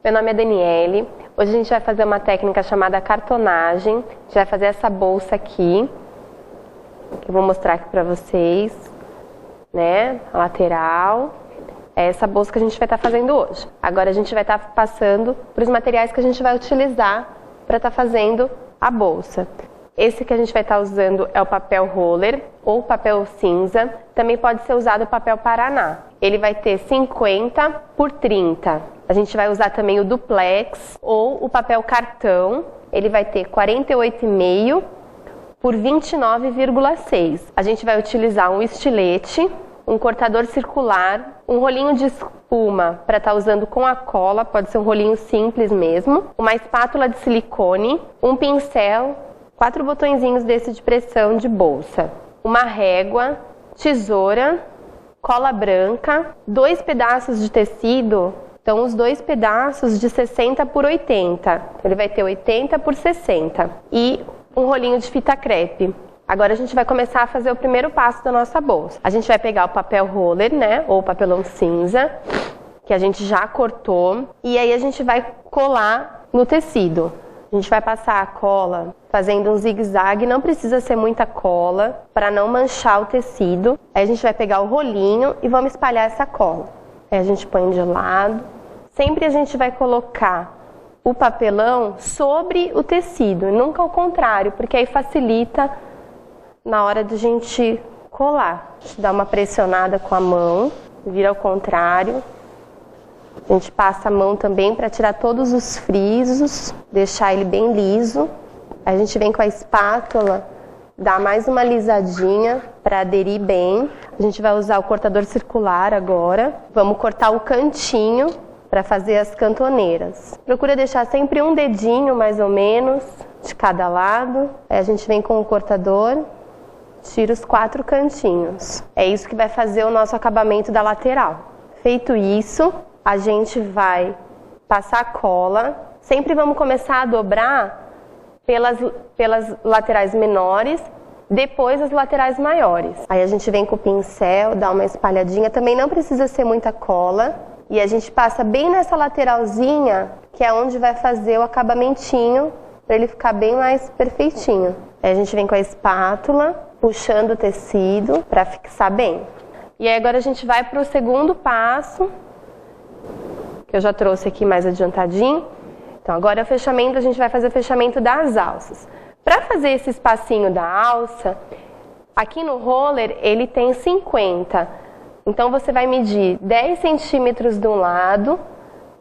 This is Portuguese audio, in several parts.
Meu nome é Daniele. Hoje a gente vai fazer uma técnica chamada cartonagem. A gente vai fazer essa bolsa aqui, que eu vou mostrar aqui para vocês, né? A lateral. É essa bolsa que a gente vai estar fazendo hoje. Agora a gente vai estar passando para os materiais que a gente vai utilizar para estar fazendo a bolsa. Esse que a gente vai estar usando é o papel roller ou papel cinza. Também pode ser usado o papel Paraná. Ele vai ter 50 por 30. A gente vai usar também o duplex ou o papel cartão. Ele vai ter 48,5 por 29,6. A gente vai utilizar um estilete, um cortador circular, um rolinho de espuma para estar usando com a cola, pode ser um rolinho simples mesmo, uma espátula de silicone, um pincel, 4 botõezinhos desse de pressão de bolsa, uma régua, tesoura, cola branca, 2 pedaços de tecido, então os 2 pedaços de 60 por 80, ele vai ter 80 por 60 e um rolinho de fita crepe. Agora a gente vai começar a fazer o primeiro passo da nossa bolsa. A gente vai pegar o papel roller, né, ou papelão cinza, que a gente já cortou, e aí a gente vai colar no tecido. A gente vai passar a cola fazendo um zigue-zague, não precisa ser muita cola para não manchar o tecido. Aí a gente vai pegar o rolinho e vamos espalhar essa cola. Aí a gente põe de lado. Sempre a gente vai colocar o papelão sobre o tecido, nunca ao contrário, porque aí facilita na hora de a gente colar. A gente dá uma pressionada com a mão, vira ao contrário. A gente passa a mão também para tirar todos os frisos, deixar ele bem liso. A gente vem com a espátula, dá mais uma lisadinha para aderir bem. A gente vai usar o cortador circular agora. Vamos cortar o cantinho para fazer as cantoneiras. Procura deixar sempre um dedinho mais ou menos de cada lado. Aí a gente vem com o cortador, tira os 4 cantinhos. É isso que vai fazer o nosso acabamento da lateral. Feito isso, a gente vai passar a cola. Sempre vamos começar a dobrar pelas laterais menores, depois as laterais maiores. Aí a gente vem com o pincel, dá uma espalhadinha. Também não precisa ser muita cola. E a gente passa bem nessa lateralzinha, que é onde vai fazer o acabamentinho, para ele ficar bem mais perfeitinho. Aí a gente vem com a espátula, puxando o tecido para fixar bem. E aí agora a gente vai para o segundo passo, que eu já trouxe aqui mais adiantadinho. Então agora é o fechamento, a gente vai fazer o fechamento das alças. Para fazer esse espacinho da alça, aqui no roller ele tem 50. Então você vai medir 10 centímetros de um lado,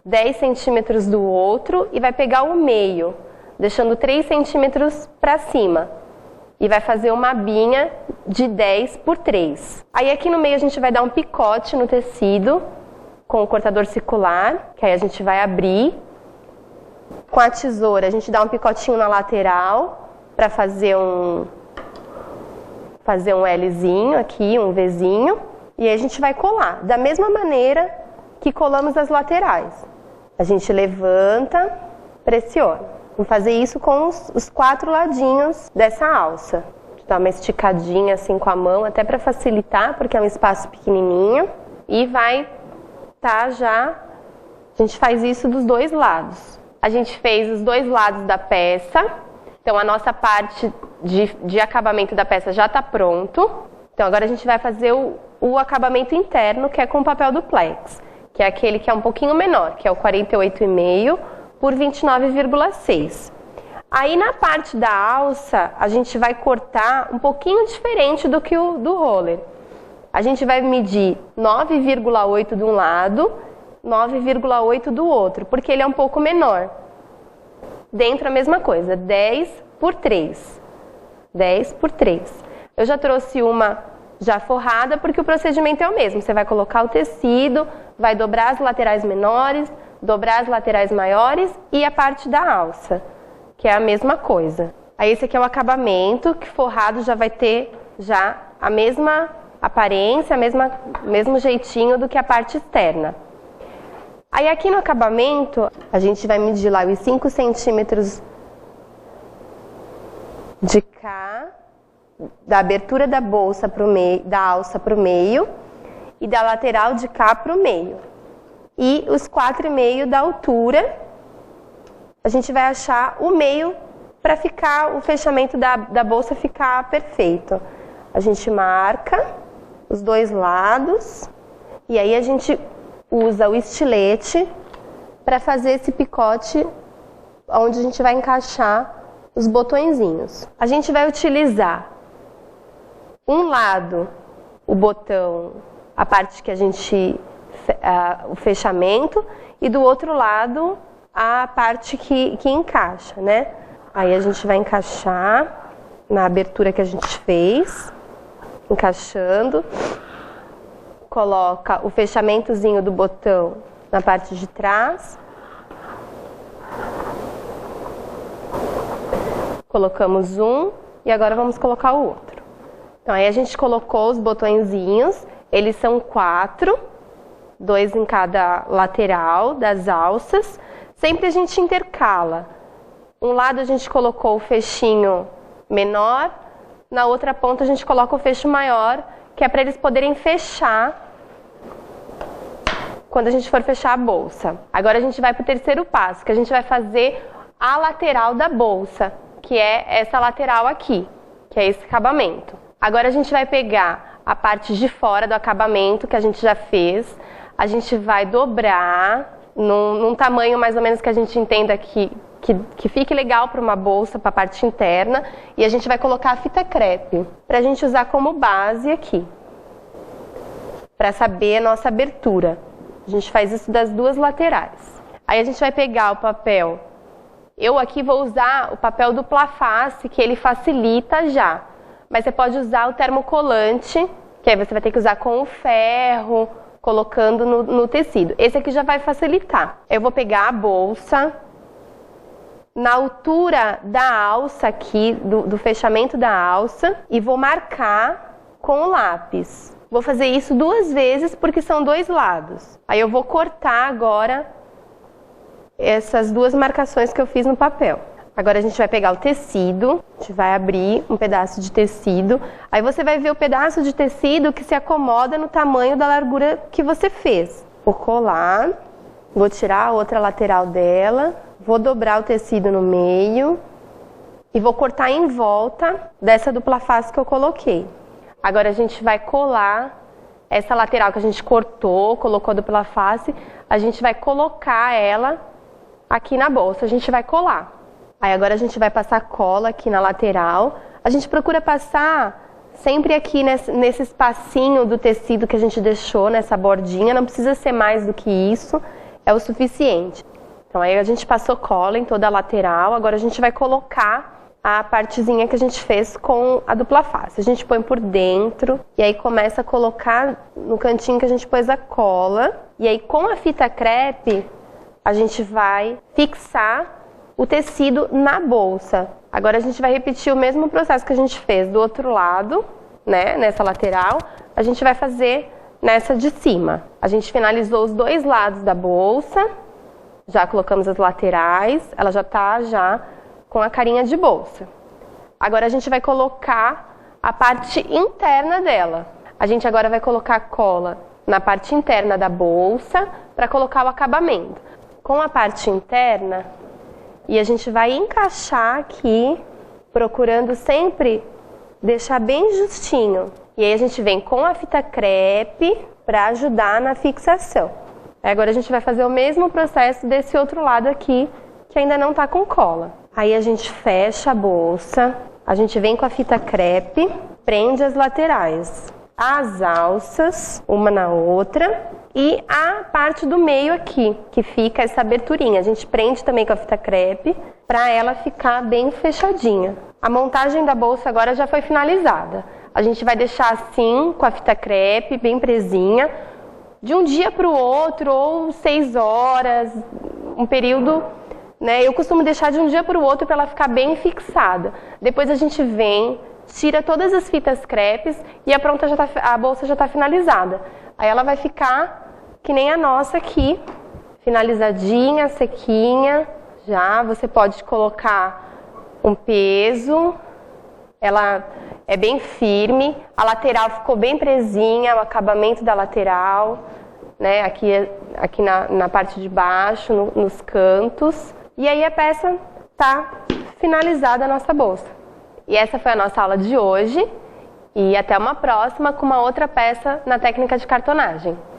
10 centímetros do outro e vai pegar o meio, deixando 3 centímetros para cima. E vai fazer uma abinha de 10 por 3. Aí aqui no meio a gente vai dar um picote no tecido com o cortador circular, que aí a gente vai abrir. Com a tesoura a gente dá um picotinho na lateral para fazer um Lzinho aqui, um Vzinho. E aí a gente vai colar, da mesma maneira que colamos as laterais. A gente levanta, pressiona. Vamos fazer isso com os 4 ladinhos dessa alça. Dá uma esticadinha assim com a mão, até para facilitar, porque é um espaço pequenininho. E vai já... A gente faz isso dos 2 lados. A gente fez os 2 lados da peça. Então a nossa parte de acabamento da peça já está pronto. Então agora a gente vai fazer o acabamento interno, que é com papel duplex, que é aquele que é um pouquinho menor, que é o 48,5 por 29,6. Aí na parte da alça, a gente vai cortar um pouquinho diferente do que o do roller. A gente vai medir 9,8 de um lado, 9,8 do outro, porque ele é um pouco menor. Dentro a mesma coisa, 10 por 3. 10 por 3. Eu já trouxe uma já forrada, porque o procedimento é o mesmo. Você vai colocar o tecido, vai dobrar as laterais menores, dobrar as laterais maiores e a parte da alça, que é a mesma coisa. Aí esse aqui é o acabamento, que forrado já vai ter já a mesma aparência, mesmo jeitinho do que a parte externa. Aí aqui no acabamento, a gente vai medir lá os 5 centímetros de cá, da abertura da bolsa pro meio, da alça para o meio, e da lateral de cá para o meio. e os 4,5 da altura. A gente vai achar o meio para ficar o fechamento da bolsa ficar perfeito. A gente marca os dois lados e aí a gente usa o estilete para fazer esse picote onde a gente vai encaixar os botõezinhos. A gente vai utilizar um lado o botão, a parte que a gente o fechamento, e do outro lado a parte que encaixa, né? Aí a gente vai encaixar na abertura que a gente fez, encaixando, coloca o fechamentozinho do botão na parte de trás, colocamos um e agora vamos colocar o outro. Então aí a gente colocou os botõezinhos, eles são 4, 2 em cada lateral das alças. Sempre a gente intercala. Um lado a gente colocou o fechinho menor, na outra ponta a gente coloca o fecho maior, que é para eles poderem fechar quando a gente for fechar a bolsa. Agora a gente vai para o terceiro passo, que a gente vai fazer a lateral da bolsa, que é essa lateral aqui, que é esse acabamento. Agora a gente vai pegar a parte de fora do acabamento que a gente já fez, a gente vai dobrar num tamanho mais ou menos que a gente entenda que fique legal para uma bolsa, para a parte interna, e a gente vai colocar a fita crepe, para a gente usar como base aqui, para saber a nossa abertura. A gente faz isso das duas laterais. Aí a gente vai pegar o papel, eu aqui vou usar o papel dupla face, que ele facilita já, mas você pode usar o termocolante, que aí você vai ter que usar com o ferro, colocando no tecido. Esse aqui já vai facilitar. Eu vou pegar a bolsa, na altura da alça aqui, do fechamento da alça, e vou marcar com o lápis. Vou fazer isso 2 vezes porque são 2 lados. Aí eu vou cortar agora essas 2 marcações que eu fiz no papel. Agora a gente vai pegar o tecido, a gente vai abrir um pedaço de tecido, aí você vai ver o pedaço de tecido que se acomoda no tamanho da largura que você fez. Vou colar, vou tirar a outra lateral dela, vou dobrar o tecido no meio e vou cortar em volta dessa dupla face que eu coloquei. Agora a gente vai colar essa lateral que a gente cortou, colocou dupla face, a gente vai colocar ela aqui na bolsa, a gente vai colar. Aí agora a gente vai passar cola aqui na lateral. A gente procura passar sempre aqui nesse espacinho do tecido que a gente deixou, nessa bordinha. Não precisa ser mais do que isso, é o suficiente. Então aí a gente passou cola em toda a lateral. Agora a gente vai colocar a partezinha que a gente fez com a dupla face. A gente põe por dentro e aí começa a colocar no cantinho que a gente pôs a cola. E aí com a fita crepe a gente vai fixar o tecido na bolsa. Agora a gente vai repetir o mesmo processo que a gente fez do outro lado, né, nessa lateral, a gente vai fazer nessa de cima. A gente finalizou os 2 lados da bolsa, já colocamos as laterais, ela já tá com a carinha de bolsa. Agora a gente vai colocar a parte interna dela. A gente agora vai colocar cola na parte interna da bolsa para colocar o acabamento. Com a parte interna, e a gente vai encaixar aqui, procurando sempre deixar bem justinho. E aí a gente vem com a fita crepe para ajudar na fixação. Aí agora a gente vai fazer o mesmo processo desse outro lado aqui, que ainda não está com cola. Aí a gente fecha a bolsa, a gente vem com a fita crepe, prende as laterais, as alças, uma na outra, e a parte do meio aqui, que fica essa aberturinha. A gente prende também com a fita crepe, para ela ficar bem fechadinha. A montagem da bolsa agora já foi finalizada. A gente vai deixar assim, com a fita crepe, bem presinha, de um dia para o outro, ou 6 horas, um período, né? Eu costumo deixar de um dia para o outro para ela ficar bem fixada. Depois a gente vem, tira todas as fitas crepes e a bolsa já está finalizada. Aí ela vai ficar que nem a nossa aqui, finalizadinha, sequinha. Já você pode colocar um peso, ela é bem firme, a lateral ficou bem presinha, o acabamento da lateral, né? Aqui aqui na parte de baixo, nos cantos. E aí a peça tá finalizada a nossa bolsa. E essa foi a nossa aula de hoje. E até uma próxima com uma outra peça na técnica de cartonagem.